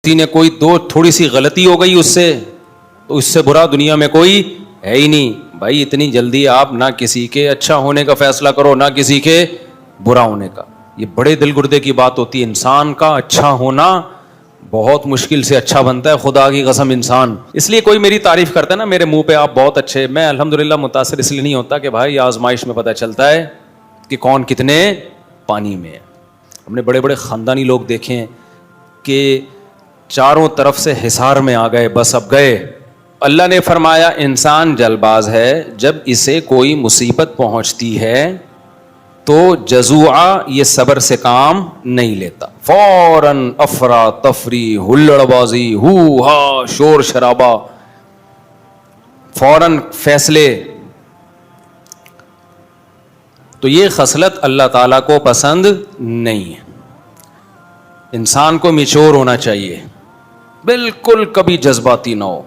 کسی نے کوئی دو تھوڑی سی غلطی ہو گئی اس سے برا دنیا میں کوئی ہے ہی نہیں بھائی. اتنی جلدی آپ نہ کسی کے اچھا ہونے کا فیصلہ کرو نہ کسی کے برا ہونے کا. یہ بڑے دل گردے کی بات ہوتی ہے. انسان کا اچھا ہونا بہت مشکل سے اچھا بنتا ہے, خدا کی قسم انسان. اس لیے کوئی میری تعریف کرتا ہے نا میرے منہ پہ آپ بہت اچھے, میں الحمدللہ متاثر اس لیے نہیں ہوتا کہ بھائی آزمائش میں پتہ چلتا ہے کہ کون کتنے پانی میں ہے. ہم نے بڑے بڑے خاندانی لوگ دیکھے ہیں کہ چاروں طرف سے حصار میں آ گئے, بس اب گئے. اللہ نے فرمایا انسان جلد باز ہے, جب اسے کوئی مصیبت پہنچتی ہے تو جزوعہ یہ صبر سے کام نہیں لیتا, فوراً افرا تفری ہلڑ بازی ہو ہا شور شرابہ, فوراً فیصلے. تو یہ خصلت اللہ تعالیٰ کو پسند نہیں ہے. انسان کو میچور ہونا چاہیے, بالکل کبھی جذباتی نہ ہو,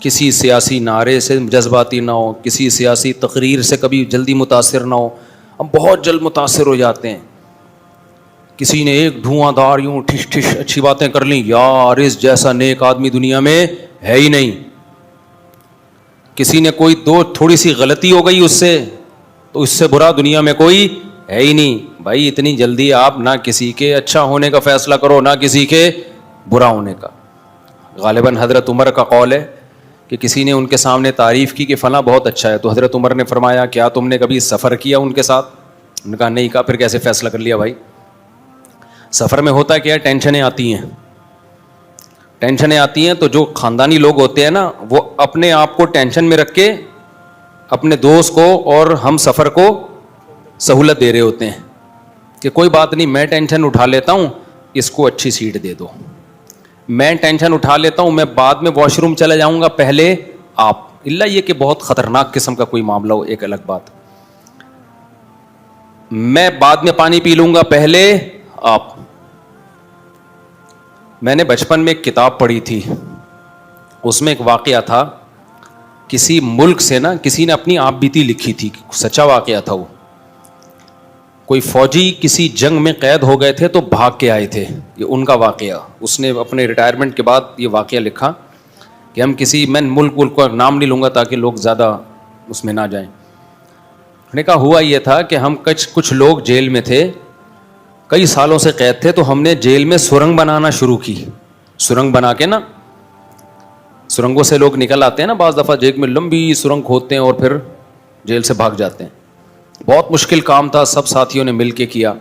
کسی سیاسی نعرے سے جذباتی نہ ہو, کسی سیاسی تقریر سے کبھی جلدی متاثر نہ ہو. ہم بہت جلد متاثر ہو جاتے ہیں. کسی نے ایک دھواں دار یوں ٹھش ٹھش اچھی باتیں کر لیں, یار اس جیسا نیک آدمی دنیا میں ہے ہی نہیں. کسی نے کوئی دو تھوڑی سی غلطی ہو گئی تو اس سے برا دنیا میں کوئی ہے ہی نہیں بھائی. اتنی جلدی آپ نہ کسی کے اچھا ہونے کا فیصلہ کرو نہ کسی کے برا ہونے کا. غالباً حضرت عمر کا قول ہے کہ کسی نے ان کے سامنے تعریف کی کہ فلاں بہت اچھا ہے, تو حضرت عمر نے فرمایا کیا تم نے کبھی سفر کیا ان کے ساتھ؟ انہوں نے کہا نہیں. کہا پھر کیسے فیصلہ کر لیا بھائی؟ سفر میں ہوتا کیا ہے, ٹینشنیں آتی ہیں. ٹینشنیں آتی ہیں تو جو خاندانی لوگ ہوتے ہیں نا وہ اپنے آپ کو ٹینشن میں رکھ کے اپنے دوست کو اور ہم سفر کو سہولت دے رہے ہوتے ہیں کہ کوئی بات نہیں میں ٹینشن اٹھا لیتا ہوں, اس کو اچھی سیٹ دے دو. میں ٹینشن اٹھا لیتا ہوں, میں بعد میں واش روم چلا جاؤں گا, پہلے آپ. اللہ یہ کہ بہت خطرناک قسم کا کوئی معاملہ ہو ایک الگ بات. میں بعد میں پانی پی لوں گا, پہلے آپ. میں نے بچپن میں ایک کتاب پڑھی تھی, اس میں ایک واقعہ تھا. کسی ملک سے نا کسی نے اپنی آپ بیتی لکھی تھی, سچا واقعہ تھا وہ. کوئی فوجی کسی جنگ میں قید ہو گئے تھے تو بھاگ کے آئے تھے, یہ ان کا واقعہ. اس نے اپنے ریٹائرمنٹ کے بعد یہ واقعہ لکھا کہ ہم میں ملک کا نام نہیں لوں گا تاکہ لوگ زیادہ اس میں نہ جائیں. انہوں نے کہا ہوا یہ تھا کہ ہم کچھ لوگ جیل میں تھے, کئی سالوں سے قید تھے, تو ہم نے جیل میں سرنگ بنانا شروع کی. سرنگ بنا کے نا, سرنگوں سے لوگ نکل آتے ہیں نا بعض دفعہ, جیل میں لمبی سرنگ کھودتے ہیں اور پھر جیل سے بھاگ جاتے ہیں. بہت مشکل کام تھا, سب ساتھیوں نے مل کے کیا.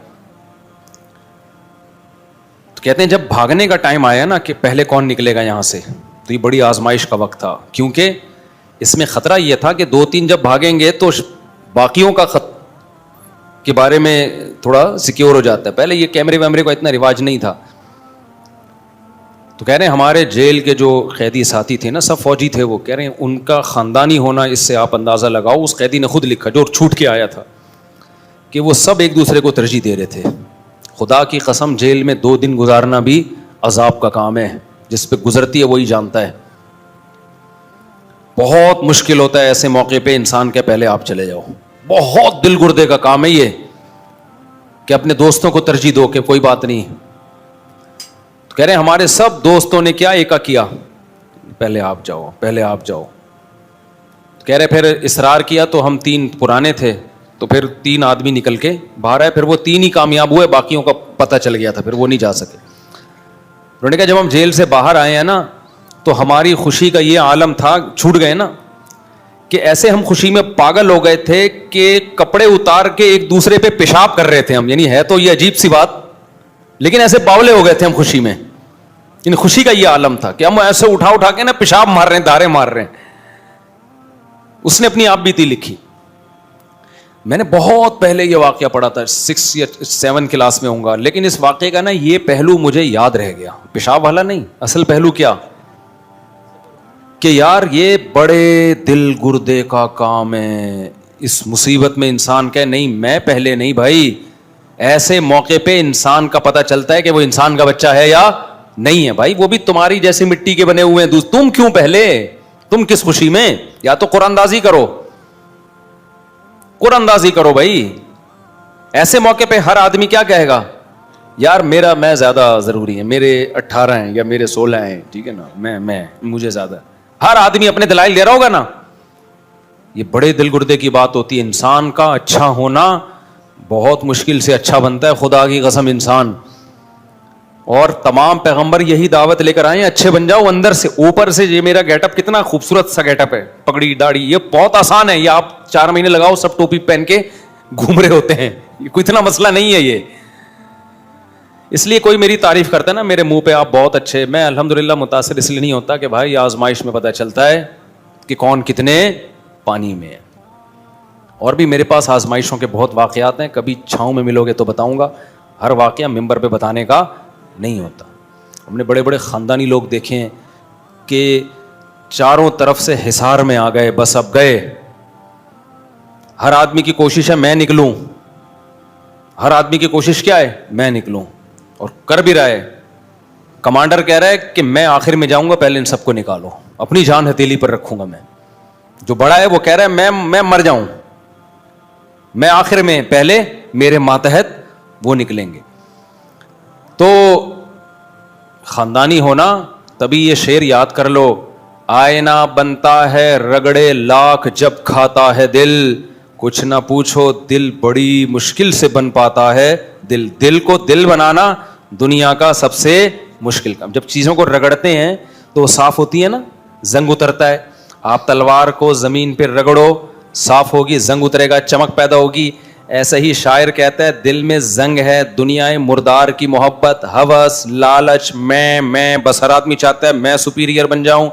تو کہتے ہیں جب بھاگنے کا ٹائم آیا نا کہ پہلے کون نکلے گا یہاں سے, تو یہ بڑی آزمائش کا وقت تھا, کیونکہ اس میں خطرہ یہ تھا کہ 2-3 جب بھاگیں گے تو باقیوں کا کے بارے میں تھوڑا سیکیور ہو جاتا ہے. پہلے یہ کیمرے ویمرے کا اتنا رواج نہیں تھا. تو کہہ رہے ہیں ہمارے جیل کے جو قیدی ساتھی تھے نا, سب فوجی تھے, وہ کہہ رہے ہیں ان کا خاندانی ہونا اس سے آپ اندازہ لگاؤ. اس قیدی نے خود لکھا جو چھوٹ کے آیا تھا کہ وہ سب ایک دوسرے کو ترجیح دے رہے تھے. خدا کی قسم جیل میں 2 دن گزارنا بھی عذاب کا کام ہے, جس پہ گزرتی ہے وہی جانتا ہے. بہت مشکل ہوتا ہے ایسے موقع پہ انسان کے پہلے آپ چلے جاؤ. بہت دل گردے کا کام ہے یہ کہ اپنے دوستوں کو ترجیح دو کہ کوئی بات نہیں. تو کہہ رہے ہیں ہمارے سب دوستوں نے کیا ایکا کیا, پہلے آپ جاؤ پہلے آپ جاؤ. کہہ رہے پھر اصرار کیا تو ہم 3 پرانے تھے, تو پھر 3 آدمی نکل کے باہر آئے. پھر وہ 3 ہی کامیاب ہوئے, باقیوں کا پتہ چل گیا تھا, پھر وہ نہیں جا سکے. انہوں نے کہا جب ہم جیل سے باہر آئے ہیں نا تو ہماری خوشی کا یہ عالم تھا, چھوٹ گئے نا, کہ ایسے ہم خوشی میں پاگل ہو گئے تھے کہ کپڑے اتار کے ایک دوسرے پہ پیشاب کر رہے تھے ہم. یعنی ہے تو یہ عجیب سی بات, لیکن ایسے باولے ہو گئے تھے ہم خوشی میں. یعنی خوشی کا یہ عالم تھا کہ ہم ایسے اٹھا کے نا پیشاب مار رہے ہیں, دھارے مار رہے ہیں. اس نے اپنی آپ بیتی لکھی. میں نے بہت پہلے یہ واقعہ پڑھا تھا, 6 یا 7 کلاس میں ہوں گا, لیکن اس واقعے کا نا یہ پہلو مجھے یاد رہ گیا. پیشاب والا نہیں, اصل پہلو کیا کہ یار یہ بڑے دل گردے کا کام ہے. اس مصیبت میں انسان کہے نہیں میں پہلے نہیں بھائی. ایسے موقع پہ انسان کا پتہ چلتا ہے کہ وہ انسان کا بچہ ہے یا نہیں ہے. بھائی وہ بھی تمہاری جیسی مٹی کے بنے ہوئے ہیں, تم کیوں پہلے, تم کس خوشی میں؟ یا تو قرآن اندازی کرو, قرآن اندازی کرو بھائی. ایسے موقع پہ ہر آدمی کیا کہے گا, یار میرا میں زیادہ ضروری ہے, میرے 18 ہیں یا میرے 16 ہیں, ٹھیک ہے نا, میں مجھے زیادہ. ہر آدمی اپنے دلائل دے رہا ہوگا نا. یہ بڑے دل گردے کی بات ہوتی ہے. انسان کا اچھا ہونا بہت مشکل سے اچھا بنتا ہے, خدا کی قسم انسان. اور تمام پیغمبر یہی دعوت لے کر آئے ہیں, اچھے بن جاؤ اندر سے. اوپر سے یہ میرا گیٹ اپ کتنا خوبصورت سا گیٹ اپ ہے, پگڑی داڑھی, یہ بہت آسان ہے. یہ آپ 4 مہینے لگاؤ, سب ٹوپی پہن کے گھوم رہے ہوتے ہیں. یہ کوئی اتنا مسئلہ نہیں ہے یہ. اس لیے کوئی میری تعریف کرتا ہے نا میرے منہ پہ, آپ بہت اچھے, میں الحمدللہ متاثر اس لیے نہیں ہوتا کہ بھائی آزمائش میں پتہ چلتا ہے کہ کون کتنے پانی میں ہے. اور بھی میرے پاس آزمائشوں کے بہت واقعات ہیں, کبھی چھاؤں میں ملو گے تو بتاؤں گا. ہر واقعہ ممبر پہ بتانے کا نہیں ہوتا. ہم نے بڑے بڑے خاندانی لوگ دیکھے ہیں کہ چاروں طرف سے حصار میں آ گئے, بس اب گئے. ہر آدمی کی کوشش ہے میں نکلوں, ہر آدمی کی کوشش کیا ہے, میں نکلوں, اور کر بھی رہا ہے. کمانڈر کہہ رہا ہے کہ میں آخر میں جاؤں گا, پہلے ان سب کو نکالو, اپنی جان ہتھیلی پر رکھوں گا میں. جو بڑا ہے وہ کہہ رہا ہے میں مر جاؤں, میں آخر میں, پہلے میرے ماتحت وہ نکلیں گے. تو خاندانی ہونا, تبھی یہ شعر یاد کر لو, آئینہ بنتا ہے رگڑے لاکھ جب کھاتا ہے دل, کچھ نہ پوچھو دل بڑی مشکل سے بن پاتا ہے دل. دل کو دل بنانا دنیا کا سب سے مشکل کام. جب چیزوں کو رگڑتے ہیں تو وہ صاف ہوتی ہے نا, زنگ اترتا ہے. آپ تلوار کو زمین پہ رگڑو, صاف ہوگی, زنگ اترے گا, چمک پیدا ہوگی. ایسا ہی شاعر کہتا ہے دل میں زنگ ہے, دنیا مردار کی محبت, ہوس, لالچ, میں, بس ہر آدمی چاہتا ہے میں سپیریئر بن جاؤں.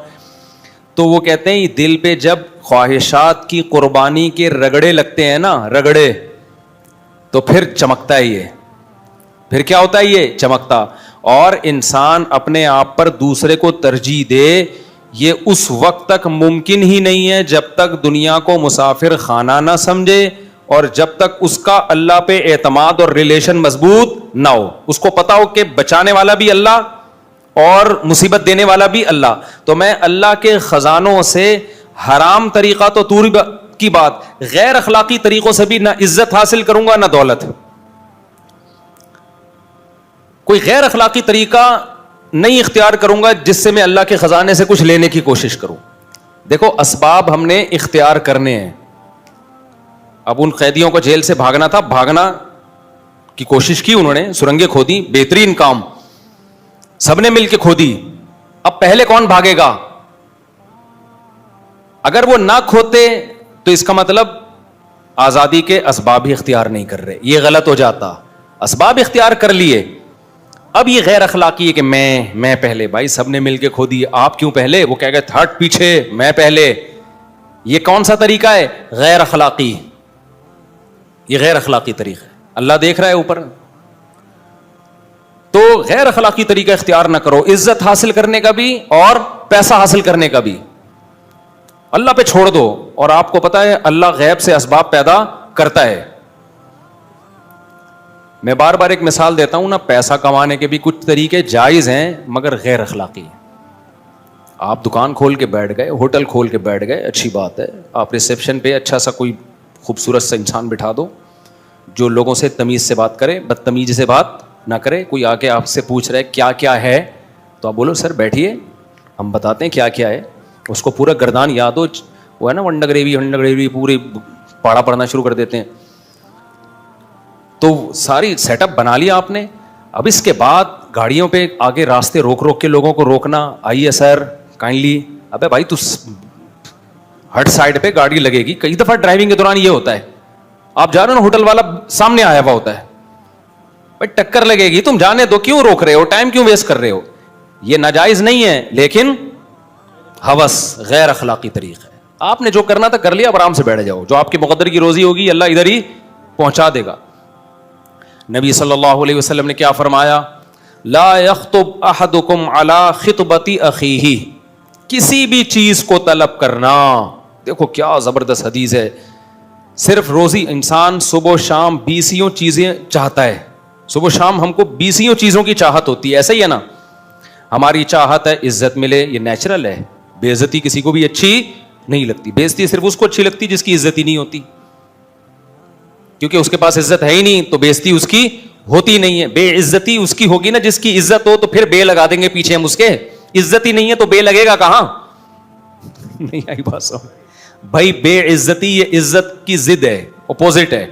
تو وہ کہتے ہیں دل پہ جب خواہشات کی قربانی کے رگڑے لگتے ہیں نا, رگڑے, تو پھر چمکتا ہے یہ. پھر کیا ہوتا ہے یہ چمکتا. اور انسان اپنے آپ پر دوسرے کو ترجیح دے, یہ اس وقت تک ممکن ہی نہیں ہے جب تک دنیا کو مسافر خانہ نہ سمجھے, اور جب تک اس کا اللہ پہ اعتماد اور ریلیشن مضبوط نہ ہو. اس کو پتا ہو کہ بچانے والا بھی اللہ اور مصیبت دینے والا بھی اللہ. تو میں اللہ کے خزانوں سے حرام طریقہ تو دور کی بات, غیر اخلاقی طریقوں سے بھی نہ عزت حاصل کروں گا نہ دولت. کوئی غیر اخلاقی طریقہ نہیں اختیار کروں گا جس سے میں اللہ کے خزانے سے کچھ لینے کی کوشش کروں. دیکھو اسباب ہم نے اختیار کرنے ہیں. اب ان قیدیوں کو جیل سے بھاگنا تھا, بھاگنا کی کوشش کی انہوں نے, سرنگیں کھودی, بہترین کام, سب نے مل کے کھودی. اب پہلے کون بھاگے گا؟ اگر وہ نہ کھوتے تو اس کا مطلب آزادی کے اسباب ہی اختیار نہیں کر رہے, یہ غلط ہو جاتا. اسباب اختیار کر لیے, اب یہ غیر اخلاقی ہے کہ میں پہلے. بھائی سب نے مل کے کھودی, آپ کیوں پہلے؟ وہ کہہ گئے تھرڈ پیچھے, میں پہلے. یہ کون سا طریقہ ہے؟ غیر اخلاقی. یہ غیر اخلاقی طریقہ ہے, اللہ دیکھ رہا ہے اوپر. تو غیر اخلاقی طریقہ اختیار نہ کرو, عزت حاصل کرنے کا بھی اور پیسہ حاصل کرنے کا بھی. اللہ پہ چھوڑ دو. اور آپ کو پتا ہے اللہ غیب سے اسباب پیدا کرتا ہے. میں بار بار ایک مثال دیتا ہوں نا, پیسہ کمانے کے بھی کچھ طریقے جائز ہیں مگر غیر اخلاقی ہیں. آپ دکان کھول کے بیٹھ گئے, ہوٹل کھول کے بیٹھ گئے, اچھی بات ہے. آپ ریسیپشن پہ اچھا سا کوئی خوبصورت سا انسان بٹھا دو جو لوگوں سے تمیز سے بات کرے, بدتمیزی سے بات نہ کرے. کوئی آ کے آپ سے پوچھ رہے کیا کیا ہے تو آپ بولو سر بیٹھیے ہم بتاتے ہیں کیا کیا ہے. اس کو پورا گردان یاد ہو, وہ ہے نا ونڈا گریوی پوری پاڑا پڑھنا شروع کر دیتے ہیں. تو ساری سیٹ اپ بنا لیا آپ نے. اب اس کے بعد گاڑیوں پہ آگے راستے روک کے لوگوں کو روکنا, آئیے سر کائنڈلی, ابے بھائی تو ہٹ سائڈ پہ گاڑی لگے گی. کئی دفعہ ڈرائیونگ کے دوران یہ ہوتا ہے, آپ جا رہے ہو نا, ہوٹل والا سامنے آیا ہوا ہوتا ہے, بھائی ٹکر لگے گی, تم جانے دو, کیوں روک رہے ہو, ٹائم کیوں ویسٹ کر رہے ہو. یہ ناجائز نہیں ہے لیکن ہوس, غیر اخلاقی طریقہ ہے. آپ نے جو کرنا تھا کر لیا, اب آرام سے بیٹھ جاؤ. جو آپ کے مقدر کی روزی ہوگی اللہ ادھر ہی پہنچا دے گا. نبی صلی اللہ علیہ وسلم نے کیا فرمایا, لا یخطب احدکم علی خطبۃ اخیہ, کسی بھی چیز کو طلب کرنا. دیکھو کیا زبردست حدیث ہے. صرف روزی, انسان صبح و شام 20 چیزیں چاہتا ہے. صبح و شام ہم کو 20 چیزوں کی چاہت ہوتی ہے, ایسا ہی ہے نا. ہماری چاہت ہے عزت ملے, یہ نیچرل ہے. بے عزتی کسی کو بھی اچھی نہیں لگتی. بے عزتی صرف اس کو اچھی لگتی جس کی عزت ہی نہیں ہوتی, کیونکہ اس کے پاس عزت ہے ہی نہیں تو بے عزتی اس کی ہوتی نہیں ہے. بے عزتی اس کی ہوگی نا جس کی عزت ہو, تو پھر بے لگا دیں گے پیچھے ہم اس کے. عزت ہی نہیں ہے تو بے لگے گا کہاں؟ نہیں آئی بات سمجھ بھائی. بے عزتی یہ عزت کی ضد ہے, اپوزٹ ہے.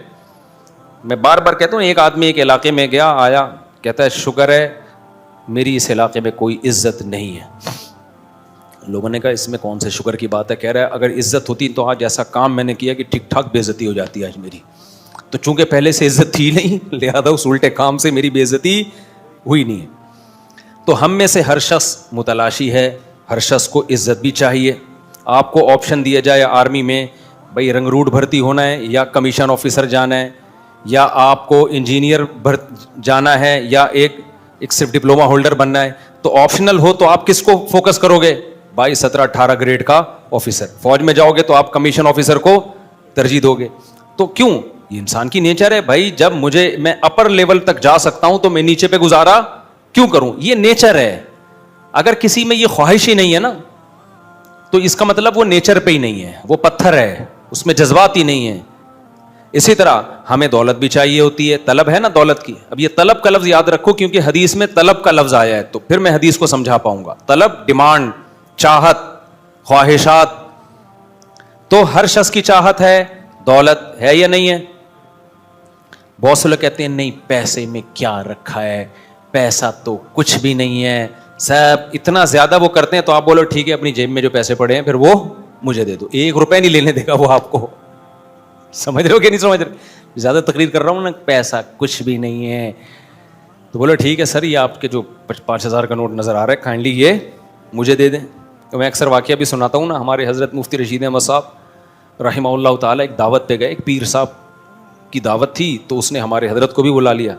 میں بار بار کہتا ہوں, ایک آدمی ایک علاقے میں گیا, آیا, کہتا ہے شکر ہے میری اس علاقے میں کوئی عزت نہیں ہے. لوگوں نے کہا اس میں کون سے شکر کی بات ہے؟ کہہ رہا ہے اگر عزت ہوتی تو آج ایسا کام میں نے کیا کہ ٹھیک ٹھاک بے عزتی ہو جاتی ہے آج میری. تو چونکہ پہلے سے عزت تھی نہیں, لہذا اس الٹے کام سے میری بے عزتی ہوئی نہیں ہے. تو ہم میں سے ہر شخص متلاشی ہے, ہر شخص کو عزت بھی چاہیے. آپ کو آپشن دیا جائے آرمی میں, بھائی رنگروٹ بھرتی ہونا ہے یا کمیشن آفیسر جانا ہے, یا آپ کو انجینئر جانا ہے, یا ایک صرف ڈپلوما ہولڈر بننا ہے, تو آپشنل ہو تو آپ کس کو فوکس کرو گے؟ بھائی 17-18 گریڈ کا آفیسر. فوج میں جاؤ گے تو آپ کمیشن آفیسر کو ترجیح دو گے. تو کیوں؟ یہ انسان کی نیچر ہے بھائی. جب میں اپر لیول تک جا سکتا ہوں تو میں نیچے پہ گزارا کیوں کروں؟ یہ نیچر ہے. اگر کسی میں یہ خواہش ہی نہیں ہے نا, تو اس کا مطلب وہ نیچر پہ ہی نہیں ہے, وہ پتھر ہے, اس میں جذبات ہی نہیں ہے. اسی طرح ہمیں دولت بھی چاہیے ہوتی ہے, طلب ہے نا دولت کی. اب یہ طلب کا لفظ یاد رکھو کیونکہ حدیث میں طلب کا لفظ آیا ہے, تو پھر میں حدیث کو سمجھا پاؤں گا. طلب, ڈیمانڈ, چاہت, خواہشات. تو ہر شخص کی چاہت ہے, دولت ہے یا نہیں ہے؟ بہت سے لوگ کہتے ہیں نہیں پیسے میں کیا رکھا ہے, پیسہ تو کچھ بھی نہیں ہے, سب اتنا زیادہ وہ کرتے ہیں. تو آپ بولو ٹھیک ہے اپنی جیب میں جو پیسے پڑے ہیں پھر وہ مجھے دے دو, 1 روپے نہیں لینے دے گا وہ آپ کو. سمجھ رہے ہو کہ نہیں سمجھ رہے؟ زیادہ تقریر کر رہا ہوں نا, پیسہ کچھ بھی نہیں ہے. تو بولو ٹھیک ہے سر یہ آپ کے جو 5,000 کا نوٹ نظر آ رہا ہے کائنڈلی یہ مجھے دے دیں. تو میں اکثر واقعہ بھی سناتا ہوں نا. ہمارے حضرت مفتی رشید احمد صاحب رحمہ اللہ تعالیٰ ایک دعوت پہ گئے, ایک پیر صاحب کی دعوت تھی, تو اس نے ہمارے حضرت کو بھی بلا لیا.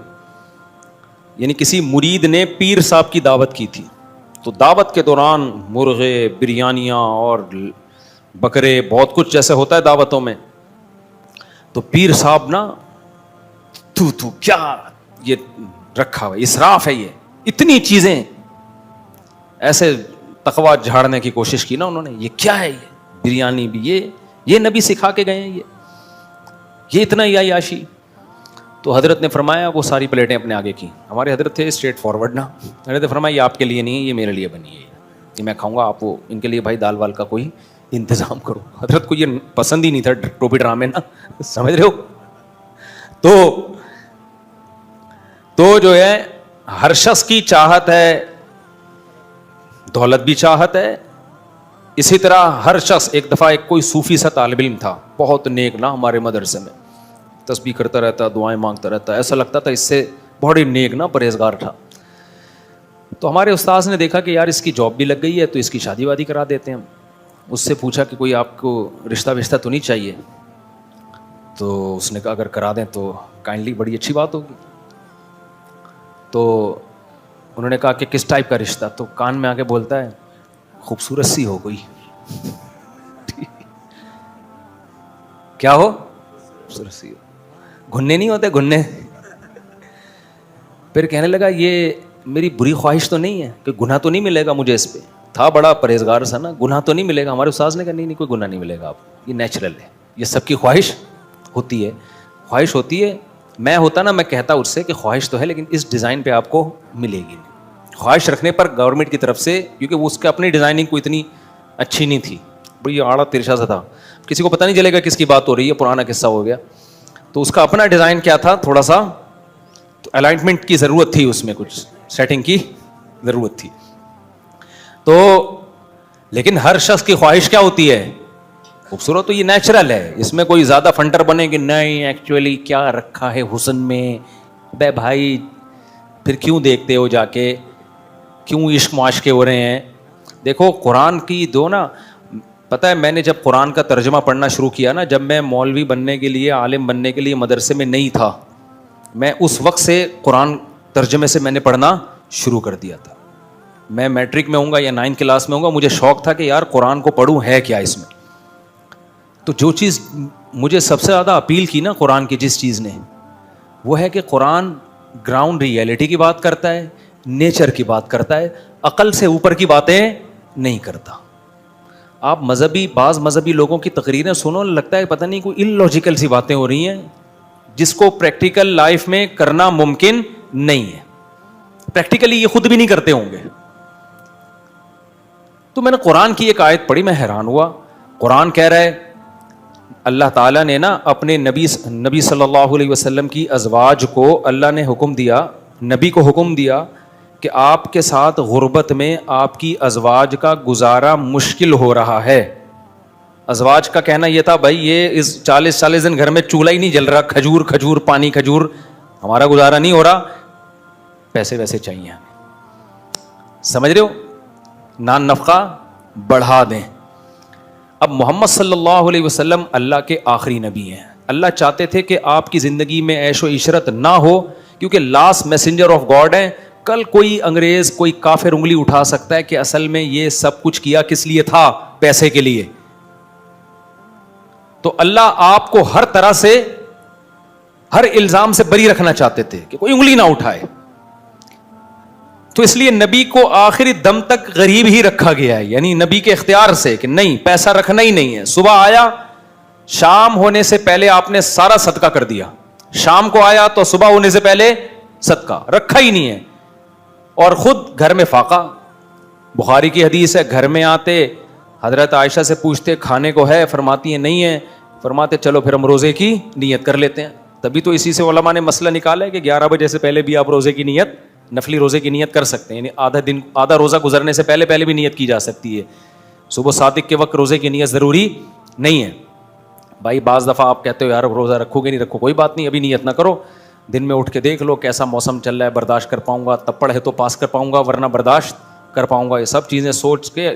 یعنی کسی مرید نے پیر صاحب کی دعوت کی تھی. تو دعوت کے دوران مرغے, بریانیاں اور بکرے, بہت کچھ جیسے ہوتا ہے دعوتوں میں. تو پیر صاحب نا تو کیا یہ رکھا ہوا, اسراف ہے یہ, اتنی چیزیں. ایسے تقویٰ جھاڑنے کی کوشش کی نا انہوں نے, یہ کیا ہے, یہ بریانی بھی, یہ نبی سکھا کے گئے ہیں, یہ اتنا ہی عیاشی. تو حضرت نے فرمایا, وہ ساری پلیٹیں اپنے آگے کی. ہمارے حضرت تھے اسٹریٹ فارورڈ نا. حضرت نے فرمایا یہ آپ کے لیے نہیں ہے, یہ میرے لیے بنی ہے, یہ میں کھاؤں گا, آپ وہ ان کے لیے بھائی دال وال کا کوئی انتظام کرو. حضرت کو یہ پسند ہی نہیں تھا ٹوپی ڈرامے نا, سمجھ رہے ہو. تو جو ہے ہر شخص کی چاہت ہے, دولت بھی چاہت ہے. اسی طرح ہر شخص, ایک دفعہ ایک کوئی صوفی سا طالب علم تھا, بہت نیک نا, ہمارے مدرسے میں تسبیح کرتا رہتا, دعائیں مانگتا رہتا, ایسا لگتا تھا اس سے بہت ہی نیک نا, پرہیزگار تھا. تو ہمارے استاذ نے دیکھا کہ یار اس کی جاب بھی لگ گئی ہے تو اس کی شادی وادی کرا دیتے ہیں. اس سے پوچھا کہ کوئی آپ کو رشتہ تو نہیں چاہیے؟ تو اس نے کہا اگر کرا دیں تو کائنڈلی بڑی اچھی بات ہوگی. تو انہوں نے کہا کہ کس ٹائپ کا رشتہ؟ تو کان میں آ کے بولتا ہے خوبصورت سی ہو کوئی. کیا ہو؟ خوبصورت سی ہو. گھننے نہیں ہوتے, گھننے. پھر کہنے لگا یہ میری بری خواہش تو نہیں ہے کہ گناہ تو نہیں ملے گا مجھے اس پہ. تھا بڑا پرہیزگار سا نا, گناہ تو نہیں ملے گا. ہمارے استاذ نے کہا نہیں کوئی گناہ نہیں ملے گا آپ, یہ نیچرل ہے, یہ سب کی خواہش ہوتی ہے. خواہش ہوتی ہے. میں ہوتا نا, میں کہتا اس سے کہ خواہش تو ہے لیکن اس ڈیزائن پہ آپ کو ملے گی نہیں. خواہش رکھنے پر گورنمنٹ کی طرف سے, کیونکہ وہ اس کے اپنی ڈیزائننگ کو اتنی اچھی نہیں تھی, بڑی آڑا ترشا سا تھا, کسی کو پتہ نہیں چلے گا کس کی بات ہو رہی ہے, پرانا قصہ ہو گیا. تو اس کا اپنا ڈیزائن کیا تھا, تھوڑا سا الائنمنٹ کی ضرورت تھی, اس میں کچھ سیٹنگ کی ضرورت تھی. تو لیکن ہر شخص کی خواہش کیا ہوتی ہے؟ خوبصورت. تو یہ نیچرل ہے, اس میں کوئی زیادہ فنٹر بنے کہ نہیں ایکچولی کیا رکھا ہے حسن میں. بے بھائی پھر کیوں دیکھتے ہو جا کے, کیوں عشق معاشقے ہو رہے ہیں؟ دیکھو قرآن کی دو نا, پتہ ہے میں نے جب قرآن کا ترجمہ پڑھنا شروع کیا نا, جب میں مولوی بننے کے لیے, عالم بننے کے لیے مدرسے میں نہیں تھا, میں اس وقت سے قرآن ترجمے سے میں نے پڑھنا شروع کر دیا تھا. میں میٹرک میں ہوں گا یا 9 کلاس میں ہوں گا, مجھے شوق تھا کہ یار قرآن کو پڑھوں, ہے کیا اس میں. تو جو چیز مجھے سب سے زیادہ اپیل کی نا قرآن کی جس چیز نے, وہ ہے کہ قرآن گراؤنڈ ریئلٹی کی بات کرتا ہے, نیچر کی بات کرتا ہے, عقل سے اوپر کی باتیں نہیں کرتا. آپ بعض مذہبی لوگوں کی تقریریں سنو, لگتا ہے پتہ نہیں کوئی ان لاجیکل سی باتیں ہو رہی ہیں, جس کو پریکٹیکل لائف میں کرنا ممکن نہیں ہے. پریکٹیکلی یہ خود بھی نہیں کرتے ہوں گے. تو میں نے قرآن کی ایک آیت پڑھی, میں حیران ہوا. قرآن کہہ رہا ہے, اللہ تعالیٰ نے نا اپنے نبی صلی اللہ علیہ وسلم کی ازواج کو اللہ نے حکم دیا, نبی کو حکم دیا کہ آپ کے ساتھ غربت میں آپ کی ازواج کا گزارا مشکل ہو رہا ہے. ازواج کا کہنا یہ تھا, بھائی یہ اس 40 دن گھر میں چولہا ہی نہیں جل رہا, کھجور پانی کھجور, ہمارا گزارا نہیں ہو رہا, پیسے ویسے چاہیے ہمیں. سمجھ رہے ہو, نان نفقہ بڑھا دیں. اب محمد صلی اللہ علیہ وسلم اللہ کے آخری نبی ہیں. اللہ چاہتے تھے کہ آپ کی زندگی میں عیش و عشرت نہ ہو, کیونکہ لاسٹ میسنجر آف گاڈ ہیں. کل کوئی انگریز, کوئی کافر انگلی اٹھا سکتا ہے کہ اصل میں یہ سب کچھ کیا کس لیے تھا, پیسے کے لیے. تو اللہ آپ کو ہر طرح سے, ہر الزام سے بری رکھنا چاہتے تھے کہ کوئی انگلی نہ اٹھائے. تو اس لیے نبی کو آخری دم تک غریب ہی رکھا گیا ہے, یعنی نبی کے اختیار سے کہ نہیں, پیسہ رکھنا ہی نہیں ہے. صبح آیا, شام ہونے سے پہلے آپ نے سارا صدقہ کر دیا. شام کو آیا تو صبح ہونے سے پہلے صدقہ رکھا ہی نہیں ہے. اور خود گھر میں فاقہ. بخاری کی حدیث ہے, گھر میں آتے حضرت عائشہ سے پوچھتے کھانے کو ہے, فرماتی ہیں نہیں ہے. فرماتے چلو پھر ہم روزے کی نیت کر لیتے ہیں. تبھی تو اسی سے علماء نے مسئلہ نکالا ہے کہ 11 بجے سے پہلے بھی آپ روزے کی نیت, نفلی روزے کی نیت کر سکتے ہیں. یعنی آدھا روزہ گزرنے سے پہلے بھی نیت کی جا سکتی ہے. صبح صادق کے وقت روزے کی نیت ضروری نہیں ہے. بھائی بعض دفعہ آپ کہتے ہو یار روزہ رکھو گے نہیں رکھو, کوئی بات نہیں, ابھی نیت نہ کرو. دن میں اٹھ کے دیکھ لو کیسا موسم چل رہا ہے, برداشت کر پاؤں گا, تپڑ ہے تو پاس کر پاؤں گا, ورنہ برداشت کر پاؤں گا. یہ سب چیزیں سوچ کے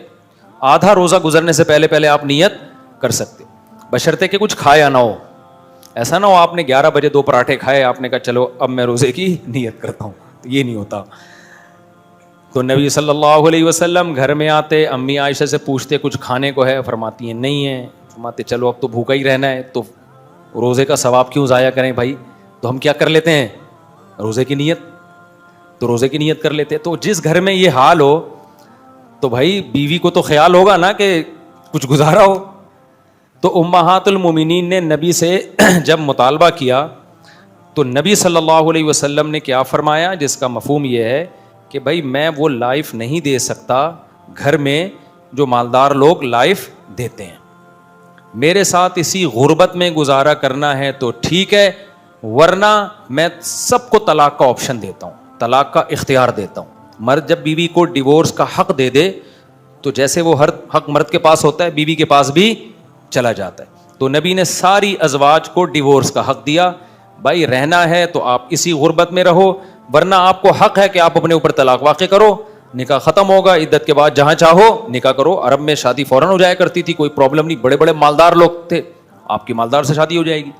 آدھا روزہ گزرنے سے پہلے آپ نیت کر سکتے, بشرطے کہ کچھ کھایا نہ ہو. ایسا نہ ہو آپ نے 11 بجے 2 پراٹھے کھائے, آپ نے کہا چلو اب میں روزے کی نیت کرتا ہوں. یہ نہیں ہوتا. تو نبی صلی اللہ علیہ وسلم گھر میں آتے, امی عائشہ سے پوچھتے کچھ کھانے کو ہے, فرماتی ہیں نہیں ہے. فرماتے چلو اب تو بھوکا ہی رہنا ہے, تو روزے کا ثواب کیوں ضائع کریں بھائی. تو ہم کیا کر لیتے ہیں, روزے کی نیت. تو روزے کی نیت کر لیتے. تو جس گھر میں یہ حال ہو تو بھائی بیوی کو تو خیال ہوگا نا کہ کچھ گزارا ہو. تو امہات المومنین نے نبی سے جب مطالبہ کیا تو نبی صلی اللہ علیہ وسلم نے کیا فرمایا, جس کا مفہوم یہ ہے کہ بھائی میں وہ لائف نہیں دے سکتا گھر میں جو مالدار لوگ لائف دیتے ہیں. میرے ساتھ اسی غربت میں گزارا کرنا ہے تو ٹھیک ہے, ورنہ میں سب کو طلاق کا آپشن دیتا ہوں, طلاق کا اختیار دیتا ہوں. مرد جب بیوی کو ڈیورس کا حق دے دے تو جیسے وہ ہر حق مرد کے پاس ہوتا ہے بیوی کے پاس بھی چلا جاتا ہے. تو نبی نے ساری ازواج کو ڈیورس کا حق دیا. بھائی رہنا ہے تو آپ اسی غربت میں رہو, ورنہ آپ کو حق ہے کہ آپ اپنے اوپر طلاق واقع کرو, نکاح ختم ہوگا, عدت کے بعد جہاں چاہو نکاح کرو. عرب میں شادی فوراً ہو جایا کرتی تھی, کوئی پرابلم نہیں, بڑے بڑے مالدار لوگ تھے, آپ کی مالدار سے شادی ہو جائے گی.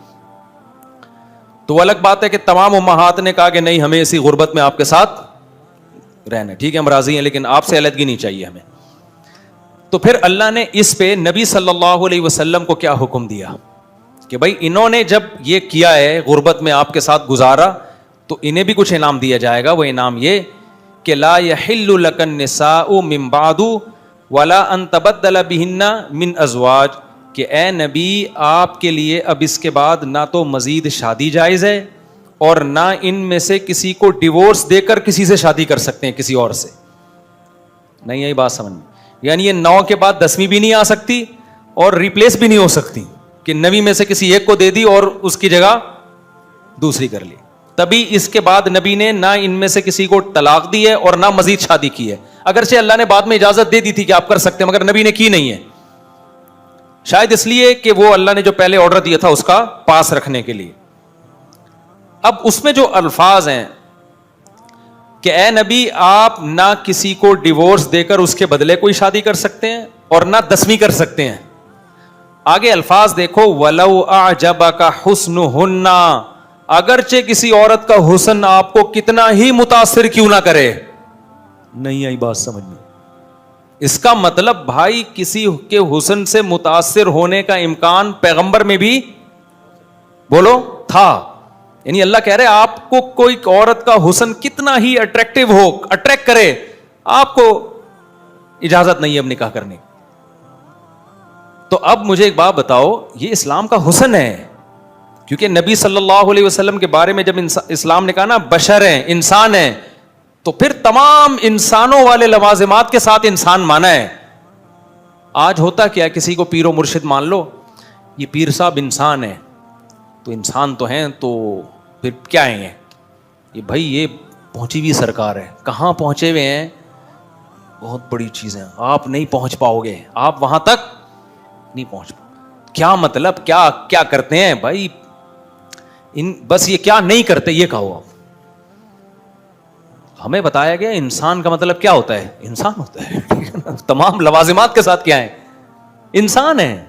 تو الگ بات ہے کہ تمام امہات نے کہا کہ نہیں ہمیں اسی غربت میں آپ کے ساتھ رہنا ہے, ٹھیک ہے ہم راضی ہیں, لیکن آپ سے علیحدگی نہیں چاہیے ہمیں. تو پھر اللہ نے اس پہ نبی صلی اللہ علیہ وسلم کو کیا حکم دیا کہ بھائی انہوں نے جب یہ کیا ہے غربت میں آپ کے ساتھ گزارا تو انہیں بھی کچھ انعام دیا جائے گا. وہ انعام یہ کہ لا یحل لک النساء من بعد ولا ان تبدل بہن من ازواج, کہ اے نبی آپ کے لیے اب اس کے بعد نہ تو مزید شادی جائز ہے اور نہ ان میں سے کسی کو ڈیورس دے کر کسی سے شادی کر سکتے ہیں کسی اور سے. نہیں یہی بات سمجھ میں, یعنی یہ 9 کے بعد 10ویں بھی نہیں آ سکتی اور ریپلیس بھی نہیں ہو سکتی کہ 9 میں سے کسی ایک کو دے دی اور اس کی جگہ دوسری کر لی. تبھی اس کے بعد نبی نے نہ ان میں سے کسی کو طلاق دی ہے اور نہ مزید شادی کی ہے. اگرچہ اللہ نے بعد میں اجازت دے دی تھی کہ آپ کر سکتے ہیں, مگر نبی نے کی نہیں ہے, شاید اس لیے کہ وہ اللہ نے جو پہلے آرڈر دیا تھا اس کا پاس رکھنے کے لیے. اب اس میں جو الفاظ ہیں کہ اے نبی آپ نہ کسی کو ڈیورس دے کر اس کے بدلے کوئی شادی کر سکتے ہیں اور نہ 10ویں کر سکتے ہیں. آگے الفاظ دیکھو, وَلَوْ أَعْجَبَكَ حُسْنُهُنَّ, اگرچہ کسی عورت کا حسن آپ کو کتنا ہی متاثر کیوں نہ کرے. نہیں آئی بات سمجھ میں. اس کا مطلب بھائی کسی کے حسن سے متاثر ہونے کا امکان پیغمبر میں بھی بولو تھا. یعنی اللہ کہہ رہے آپ کو کوئی عورت کا حسن کتنا ہی اٹریکٹیو ہو, اٹریکٹ کرے, آپ کو اجازت نہیں ہے اب نکاح کرنے. تو اب مجھے ایک بات بتاؤ, یہ اسلام کا حسن ہے کیونکہ نبی صلی اللہ علیہ وسلم کے بارے میں جب اسلام نے کہا نا بشر ہیں، انسان ہیں، تو پھر تمام انسانوں والے لوازمات کے ساتھ انسان مانا ہے. آج ہوتا کیا، کسی کو پیر و مرشد مان لو، یہ پیر صاحب انسان ہے، تو انسان تو ہیں، تو پھر کیا ہیں یہ بھائی، یہ پہنچی ہوئی سرکار ہے. کہاں پہنچے ہوئے ہیں؟ بہت بڑی چیزیں آپ نہیں پہنچ پاؤ گے، آپ وہاں تک نہیں پہنچ پاؤ. کیا مطلب، کیا کیا کرتے ہیں بھائی، بس یہ کیا نہیں کرتے یہ کہو. آپ ہمیں بتایا گیا انسان کا مطلب کیا ہوتا ہے، انسان ہوتا ہے. تمام لوازمات کے ساتھ کیا ہے، انسان ہے.